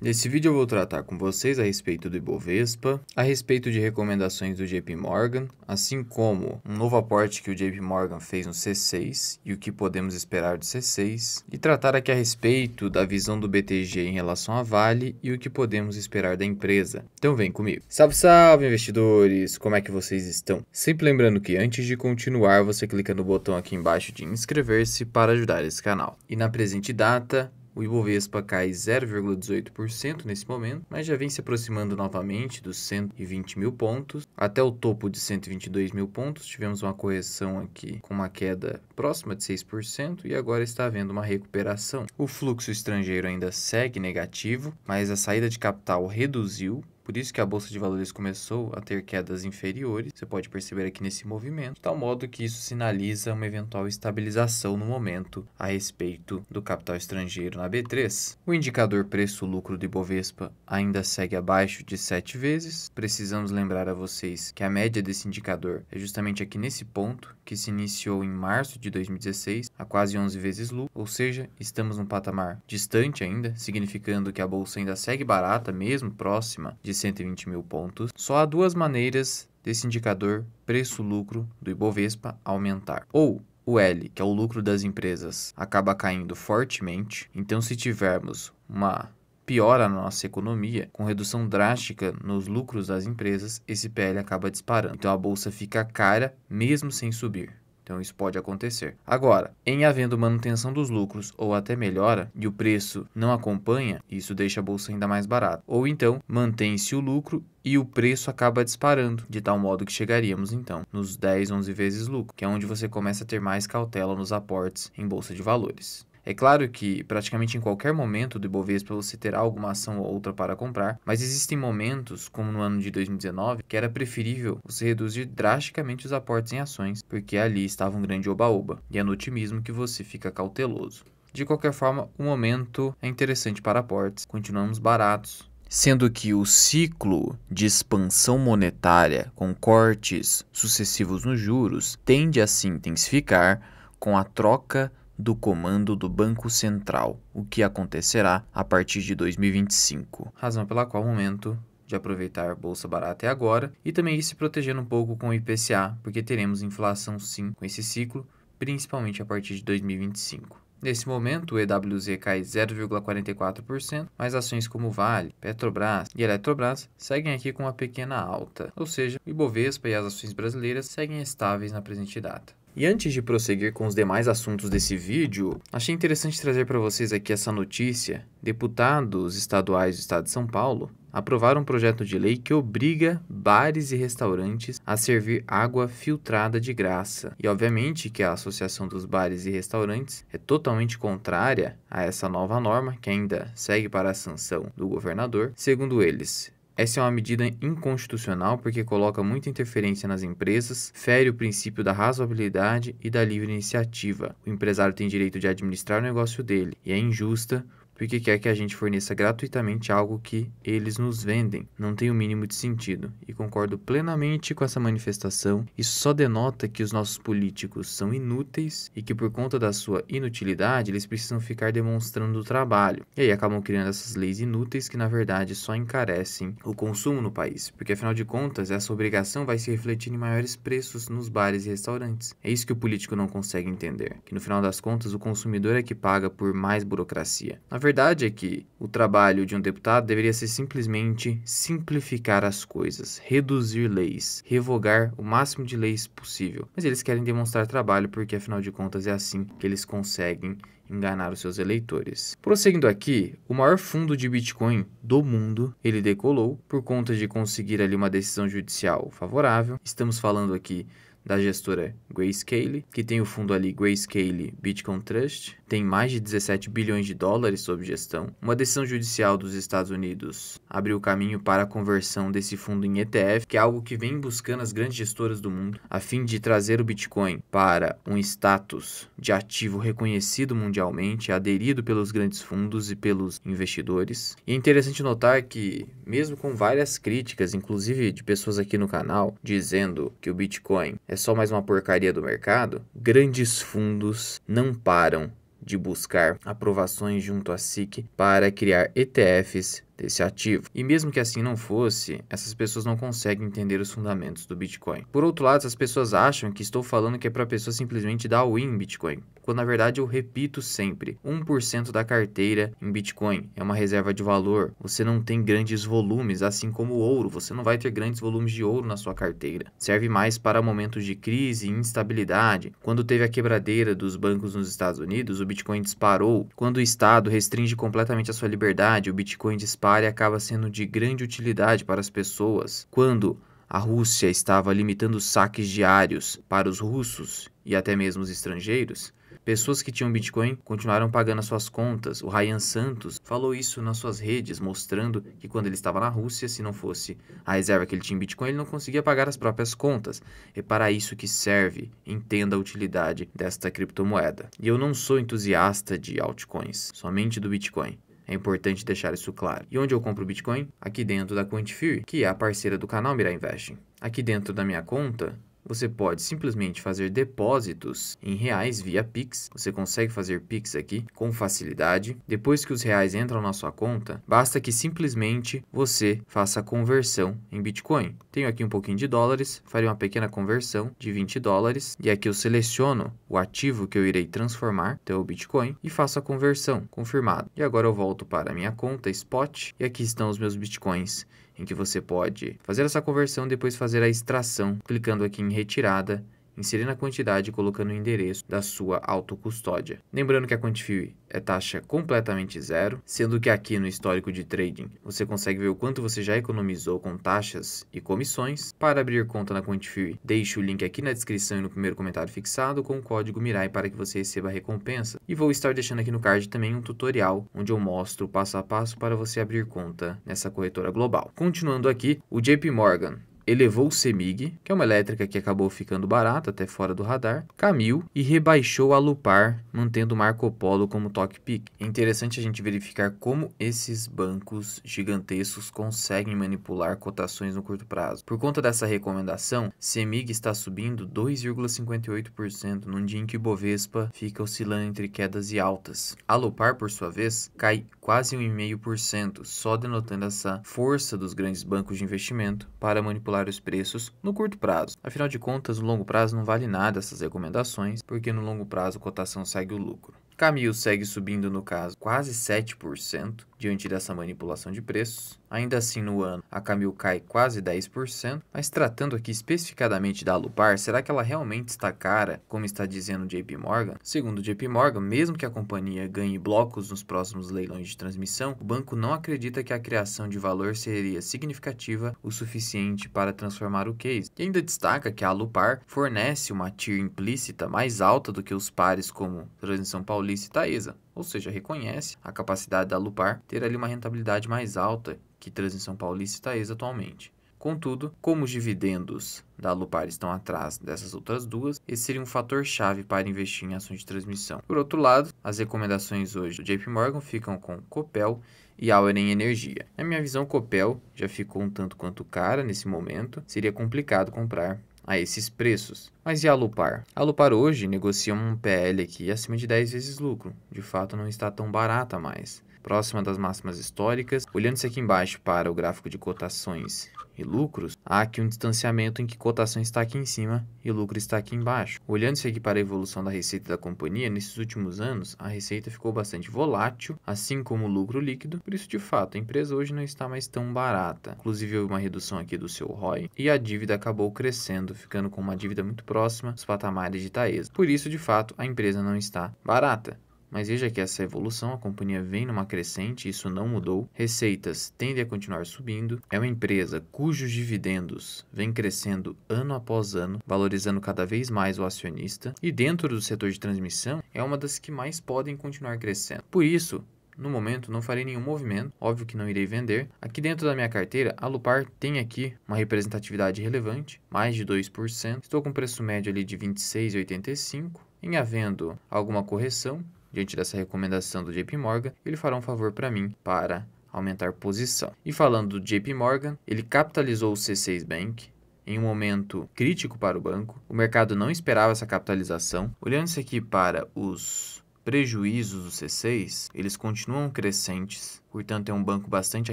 Nesse vídeo eu vou tratar com vocês a respeito do Ibovespa, a respeito de recomendações do JP Morgan, assim como um novo aporte que o JP Morgan fez no C6 e o que podemos esperar do C6, e tratar aqui a respeito da visão do BTG em relação à Vale e o que podemos esperar da empresa. Então vem comigo. Salve, salve investidores! Como é que vocês estão? Sempre lembrando que antes de continuar, você clica no botão aqui embaixo de inscrever-se para ajudar esse canal. E na presente data, o Ibovespa cai 0,18% nesse momento, mas já vem se aproximando novamente dos 120 mil pontos. Até o topo de 122 mil pontos, tivemos uma correção aqui com uma queda próxima de 6% e agora está havendo uma recuperação. O fluxo estrangeiro ainda segue negativo, mas a saída de capital reduziu. Por isso que a Bolsa de Valores começou a ter quedas inferiores, você pode perceber aqui nesse movimento, de tal modo que isso sinaliza uma eventual estabilização no momento a respeito do capital estrangeiro na B3. O indicador preço-lucro do Ibovespa ainda segue abaixo de 7 vezes. Precisamos lembrar a vocês que a média desse indicador é justamente aqui nesse ponto, que se iniciou em março de 2016, a quase 11 vezes lucro, ou seja, estamos num patamar distante ainda, significando que a Bolsa ainda segue barata, mesmo próxima de 120 mil pontos. Só há duas maneiras desse indicador preço-lucro do Ibovespa aumentar. Ou o L, que é o lucro das empresas, acaba caindo fortemente. Então, se tivermos uma piora na nossa economia, com redução drástica nos lucros das empresas, esse PL acaba disparando. Então, a bolsa fica cara mesmo sem subir. Então, isso pode acontecer. Agora, em havendo manutenção dos lucros ou até melhora e o preço não acompanha, isso deixa a bolsa ainda mais barata. Ou então, mantém-se o lucro e o preço acaba disparando, de tal modo que chegaríamos então nos 10, 11 vezes lucro, que é onde você começa a ter mais cautela nos aportes em bolsa de valores. É claro que praticamente em qualquer momento do Ibovespa você terá alguma ação ou outra para comprar, mas existem momentos, como no ano de 2019, que era preferível você reduzir drasticamente os aportes em ações, porque ali estava um grande oba-oba, e é no otimismo que você fica cauteloso. De qualquer forma, o momento é interessante para aportes, continuamos baratos, sendo que o ciclo de expansão monetária com cortes sucessivos nos juros tende a se intensificar com a troca do comando do Banco Central, o que acontecerá a partir de 2025. Razão pela qual o momento de aproveitar bolsa barata é agora e também ir se protegendo um pouco com o IPCA, porque teremos inflação sim com esse ciclo, principalmente a partir de 2025. Nesse momento, o EWZ cai 0,44%, mas ações como Vale, Petrobras e Eletrobras seguem aqui com uma pequena alta, ou seja, o Ibovespa e as ações brasileiras seguem estáveis na presente data. E antes de prosseguir com os demais assuntos desse vídeo, achei interessante trazer para vocês aqui essa notícia. Deputados estaduais do estado de São Paulo aprovaram um projeto de lei que obriga bares e restaurantes a servir água filtrada de graça. E obviamente que a Associação dos Bares e Restaurantes é totalmente contrária a essa nova norma, que ainda segue para a sanção do governador. Segundo eles, essa é uma medida inconstitucional porque coloca muita interferência nas empresas, fere o princípio da razoabilidade e da livre iniciativa. O empresário tem direito de administrar o negócio dele e é injusta porque quer que a gente forneça gratuitamente algo que eles nos vendem. Não tem o mínimo de sentido. E concordo plenamente com essa manifestação. Isso só denota que os nossos políticos são inúteis e que por conta da sua inutilidade, eles precisam ficar demonstrando o trabalho. E aí acabam criando essas leis inúteis que na verdade só encarecem o consumo no país. Porque afinal de contas, essa obrigação vai se refletir em maiores preços nos bares e restaurantes. É isso que o político não consegue entender. Que no final das contas, o consumidor é que paga por mais burocracia. A verdade é que o trabalho de um deputado deveria ser simplesmente simplificar as coisas, reduzir leis, revogar o máximo de leis possível. Mas eles querem demonstrar trabalho porque, afinal de contas, é assim que eles conseguem enganar os seus eleitores. Prosseguindo aqui, o maior fundo de Bitcoin do mundo, ele decolou por conta de conseguir ali uma decisão judicial favorável. Estamos falando aqui da gestora Grayscale, que tem o fundo ali Grayscale Bitcoin Trust, tem mais de 17 bilhões de dólares sob gestão. Uma decisão judicial dos Estados Unidos abriu o caminho para a conversão desse fundo em ETF, que é algo que vem buscando as grandes gestoras do mundo, a fim de trazer o Bitcoin para um status de ativo reconhecido mundialmente, aderido pelos grandes fundos e pelos investidores. E é interessante notar que, mesmo com várias críticas, inclusive de pessoas aqui no canal, dizendo que o Bitcoin é só mais uma porcaria do mercado, grandes fundos não param de buscar aprovações junto à SEC para criar ETFs desse ativo. E mesmo que assim não fosse, essas pessoas não conseguem entender os fundamentos do Bitcoin. Por outro lado, as pessoas acham que estou falando que é para a pessoa simplesmente dar win em Bitcoin, quando na verdade eu repito sempre, 1% da carteira em Bitcoin é uma reserva de valor. Você não tem grandes volumes, assim como o ouro, você não vai ter grandes volumes de ouro na sua carteira. Serve mais para momentos de crise e instabilidade. Quando teve a quebradeira dos bancos nos Estados Unidos, o Bitcoin disparou. Quando o Estado restringe completamente a sua liberdade, o Bitcoin dispara e acaba sendo de grande utilidade para as pessoas. Quando a Rússia estava limitando os saques diários para os russos e até mesmo os estrangeiros, pessoas que tinham Bitcoin continuaram pagando as suas contas. O Ryan Santos falou isso nas suas redes, mostrando que quando ele estava na Rússia, se não fosse a reserva que ele tinha em Bitcoin, ele não conseguia pagar as próprias contas. É para isso que serve. Entenda a utilidade desta criptomoeda. E eu não sou entusiasta de altcoins, somente do Bitcoin. É importante deixar isso claro. E onde eu compro Bitcoin? Aqui dentro da Quantifiry, que é a parceira do canal Mirai Investing. Aqui dentro da minha conta, você pode simplesmente fazer depósitos em reais via Pix. Você consegue fazer Pix aqui com facilidade. Depois que os reais entram na sua conta, basta que simplesmente você faça a conversão em Bitcoin. Tenho aqui um pouquinho de dólares, farei uma pequena conversão de 20 dólares. E aqui eu seleciono o ativo que eu irei transformar, então o Bitcoin, e faço a conversão, confirmado. E agora eu volto para a minha conta Spot e aqui estão os meus Bitcoins, em que você pode fazer essa conversão e depois fazer a extração, clicando aqui em retirada, inserindo a quantidade e colocando o endereço da sua autocustódia. Lembrando que a Quantifiry é taxa completamente zero, sendo que aqui no histórico de trading você consegue ver o quanto você já economizou com taxas e comissões. Para abrir conta na Quantifiry, deixe o link aqui na descrição e no primeiro comentário fixado com o código MIRAI para que você receba a recompensa. E vou estar deixando aqui no card também um tutorial onde eu mostro o passo a passo para você abrir conta nessa corretora global. Continuando aqui, o JP Morgan elevou o CEMIG, que é uma elétrica que acabou ficando barata, até fora do radar, Camil e rebaixou a Lupar, mantendo o Marco Polo como top pick. É interessante a gente verificar como esses bancos gigantescos conseguem manipular cotações no curto prazo. Por conta dessa recomendação, CEMIG está subindo 2,58% num dia em que o Bovespa fica oscilando entre quedas e altas. A Lupar, por sua vez, cai quase 1,5%, só denotando essa força dos grandes bancos de investimento para manipular os preços no curto prazo. Afinal de contas, no longo prazo não vale nada essas recomendações, porque no longo prazo a cotação segue o lucro. Camil segue subindo, no caso, quase 7% diante dessa manipulação de preços. Ainda assim, no ano, a Camil cai quase 10%, mas tratando aqui especificadamente da Lupar, será que ela realmente está cara, como está dizendo o JP Morgan? Segundo o JP Morgan, mesmo que a companhia ganhe blocos nos próximos leilões de transmissão, o banco não acredita que a criação de valor seria significativa o suficiente para transformar o case. E ainda destaca que a Lupar fornece uma TIR implícita mais alta do que os pares como Transição Paulista e Taesa, ou seja, reconhece a capacidade da Lupar ter ali uma rentabilidade mais alta que Transição Paulista e Taesa atualmente. Contudo, como os dividendos da Lupar estão atrás dessas outras duas, esse seria um fator chave para investir em ações de transmissão. Por outro lado, as recomendações hoje do JP Morgan ficam com Copel e Auren Energia. Na minha visão, Copel já ficou um tanto quanto cara nesse momento, seria complicado comprar a esses preços. Mas e a Lupar? A Lupar hoje negocia um PL aqui acima de 10 vezes lucro. De fato, não está tão barata mais. Próxima das máximas históricas. Olhando-se aqui embaixo para o gráfico de cotações e lucros, há aqui um distanciamento em que cotação está aqui em cima e lucro está aqui embaixo. Olhando-se aqui para a evolução da receita da companhia, nesses últimos anos, a receita ficou bastante volátil, assim como o lucro líquido. Por isso, de fato, a empresa hoje não está mais tão barata. Inclusive, houve uma redução aqui do seu ROI e a dívida acabou crescendo, ficando com uma dívida muito próxima dos patamares de Taesa. Por isso, de fato, a empresa não está barata. Mas veja que essa evolução, a companhia vem numa crescente, isso não mudou. Receitas tendem a continuar subindo. É uma empresa cujos dividendos vêm crescendo ano após ano, valorizando cada vez mais o acionista. E dentro do setor de transmissão, é uma das que mais podem continuar crescendo. Por isso, no momento, não farei nenhum movimento, óbvio que não irei vender. Aqui dentro da minha carteira, a Lupar tem aqui uma representatividade relevante, mais de 2%. Estou com preço médio ali de R$ 26,85. Em havendo alguma correção, diante dessa recomendação do JP Morgan, ele fará um favor para mim para aumentar posição. E falando do JP Morgan, ele capitalizou o C6 Bank em um momento crítico para o banco. O mercado não esperava essa capitalização. Olhando-se aqui para os prejuízos do C6, eles continuam crescentes, portanto é um banco bastante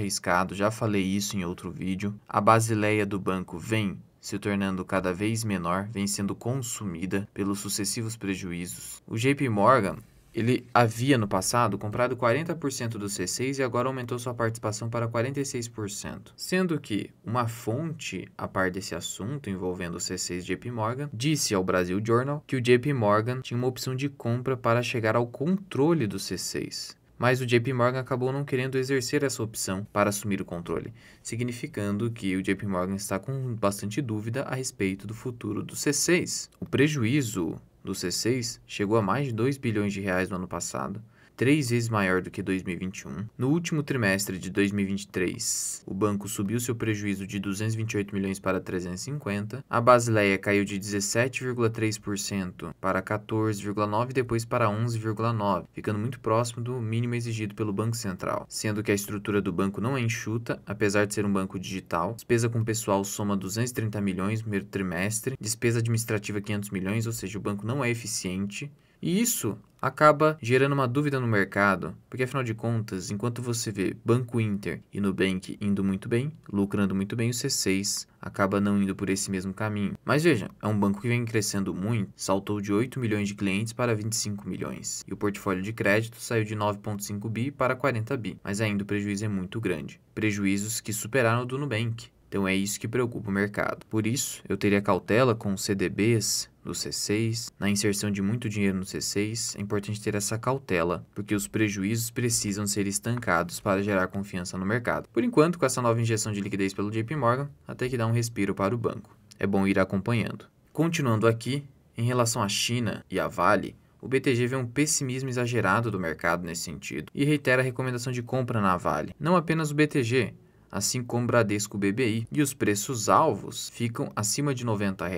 arriscado, já falei isso em outro vídeo. A basileia do banco vem se tornando cada vez menor, vem sendo consumida pelos sucessivos prejuízos. O JP Morgan, ele havia no passado comprado 40% do C6 e agora aumentou sua participação para 46%. Sendo que uma fonte a par desse assunto envolvendo o C6 JP Morgan disse ao Brasil Journal que o JP Morgan tinha uma opção de compra para chegar ao controle do C6. Mas o JP Morgan acabou não querendo exercer essa opção para assumir o controle, significando que o JP Morgan está com bastante dúvida a respeito do futuro do C6. O prejuízo do C6 chegou a mais de 2 bilhões de reais no ano passado, 3 vezes maior do que 2021. No último trimestre de 2023, o banco subiu seu prejuízo de 228 milhões para 350, a basileia caiu de 17,3% para 14,9% e depois para 11,9%, ficando muito próximo do mínimo exigido pelo Banco Central, sendo que a estrutura do banco não é enxuta, apesar de ser um banco digital. Despesa com pessoal soma 230 milhões no primeiro trimestre, despesa administrativa 500 milhões, ou seja, o banco não é eficiente. E isso acaba gerando uma dúvida no mercado, porque afinal de contas, enquanto você vê Banco Inter e Nubank indo muito bem, lucrando muito bem, o C6 acaba não indo por esse mesmo caminho. Mas veja, é um banco que vem crescendo muito, saltou de 8 milhões de clientes para 25 milhões, e o portfólio de crédito saiu de 9,5 bi para 40 bi, mas ainda o prejuízo é muito grande. Prejuízos que superaram o do Nubank. Então é isso que preocupa o mercado. Por isso, eu teria cautela com os CDBs do C6, na inserção de muito dinheiro no C6, é importante ter essa cautela, porque os prejuízos precisam ser estancados para gerar confiança no mercado. Por enquanto, com essa nova injeção de liquidez pelo JP Morgan, até que dá um respiro para o banco. É bom ir acompanhando. Continuando aqui, em relação à China e à Vale, o BTG vê um pessimismo exagerado do mercado nesse sentido e reitera a recomendação de compra na Vale. Não apenas o BTG, assim como Bradesco BBI, e os preços-alvos ficam acima de R$ 90.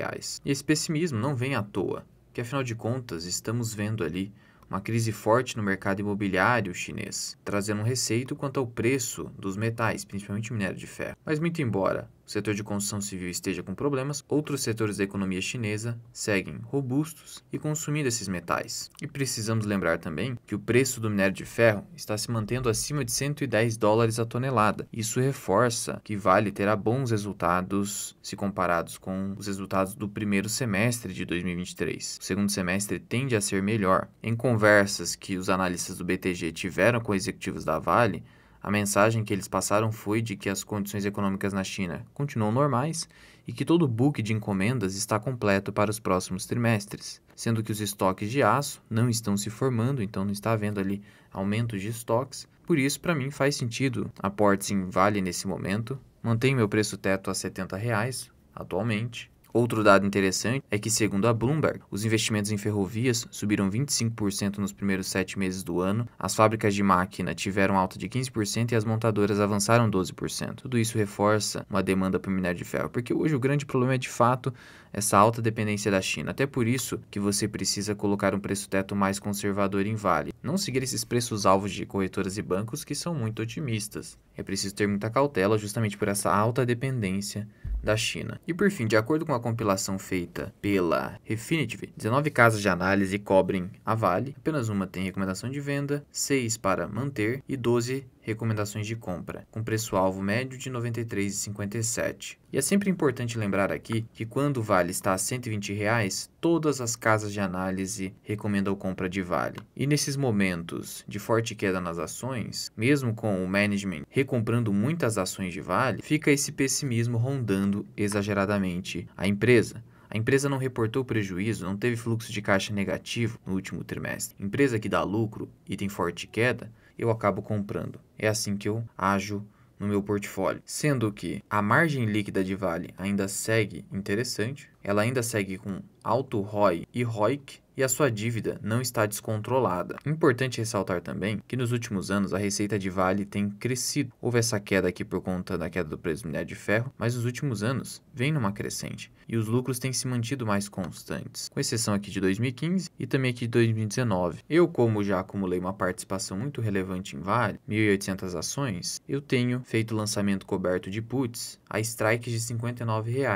E esse pessimismo não vem à toa, que afinal de contas estamos vendo ali uma crise forte no mercado imobiliário chinês, trazendo um receio quanto ao preço dos metais, principalmente o minério de ferro. Mas muito embora o setor de construção civil esteja com problemas, outros setores da economia chinesa seguem robustos e consumindo esses metais. E precisamos lembrar também que o preço do minério de ferro está se mantendo acima de $110 a tonelada. Isso reforça que Vale terá bons resultados se comparados com os resultados do primeiro semestre de 2023. O segundo semestre tende a ser melhor. Em conversas que os analistas do BTG tiveram com executivos da Vale, a mensagem que eles passaram foi de que as condições econômicas na China continuam normais e que todo o book de encomendas está completo para os próximos trimestres, sendo que os estoques de aço não estão se formando, então não está havendo ali aumento de estoques. Por isso, para mim, faz sentido aportes em Vale nesse momento. Mantenho meu preço teto a R$ 70 atualmente. Outro dado interessante é que, segundo a Bloomberg, os investimentos em ferrovias subiram 25% nos primeiros 7 meses do ano, as fábricas de máquina tiveram alta de 15% e as montadoras avançaram 12%. Tudo isso reforça uma demanda por minério de ferro, porque hoje o grande problema é, de fato, essa alta dependência da China. Até por isso que você precisa colocar um preço-teto mais conservador em Vale. Não seguir esses preços-alvos de corretoras e bancos que são muito otimistas. É preciso ter muita cautela justamente por essa alta dependência da China. E por fim, de acordo com a compilação feita pela Refinitiv, 19 casas de análise cobrem a Vale, apenas uma tem recomendação de venda, 6 para manter e 12 recomendações de compra, com preço-alvo médio de R$ 93,57. E é sempre importante lembrar aqui que quando o Vale está a R$ 120, todas as casas de análise recomendam compra de Vale. E nesses momentos de forte queda nas ações, mesmo com o management recomprando muitas ações de Vale, fica esse pessimismo rondando exageradamente a empresa. A empresa não reportou prejuízo, não teve fluxo de caixa negativo no último trimestre. Empresa que dá lucro e tem forte queda, eu acabo comprando. É assim que eu ajo no meu portfólio. Sendo que a margem líquida de Vale ainda segue interessante, ela ainda segue com alto ROI e ROIC, e a sua dívida não está descontrolada. Importante ressaltar também que nos últimos anos a receita de Vale tem crescido. Houve essa queda aqui por conta da queda do preço do minério de ferro, mas nos últimos anos vem numa crescente e os lucros têm se mantido mais constantes, com exceção aqui de 2015 e também aqui de 2019. Eu, como já acumulei uma participação muito relevante em Vale, 1.800 ações, eu tenho feito lançamento coberto de puts a strikes de R$ 59.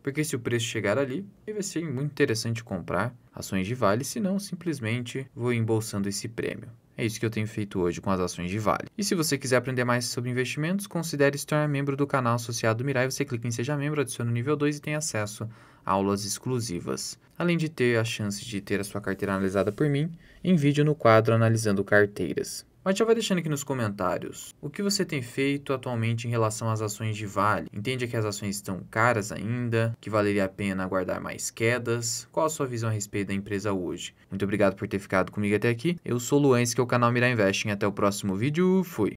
porque se o preço chegar ali, vai ser muito interessante comprar ações de Vale, senão simplesmente vou embolsando esse prêmio. É isso que eu tenho feito hoje com as ações de Vale. E se você quiser aprender mais sobre investimentos, considere se tornar membro do canal associado do Mirai. Você clica em Seja Membro, adiciona o nível 2 e tem acesso a aulas exclusivas. Além de ter a chance de ter a sua carteira analisada por mim, em vídeo no quadro Analisando Carteiras. Mas já vai deixando aqui nos comentários o que você tem feito atualmente em relação às ações de Vale. Entende que as ações estão caras ainda, que valeria a pena aguardar mais quedas? Qual a sua visão a respeito da empresa hoje? Muito obrigado por ter ficado comigo até aqui. Eu sou o Luan, esse que é o canal Mirai Investing. Até o próximo vídeo. Fui!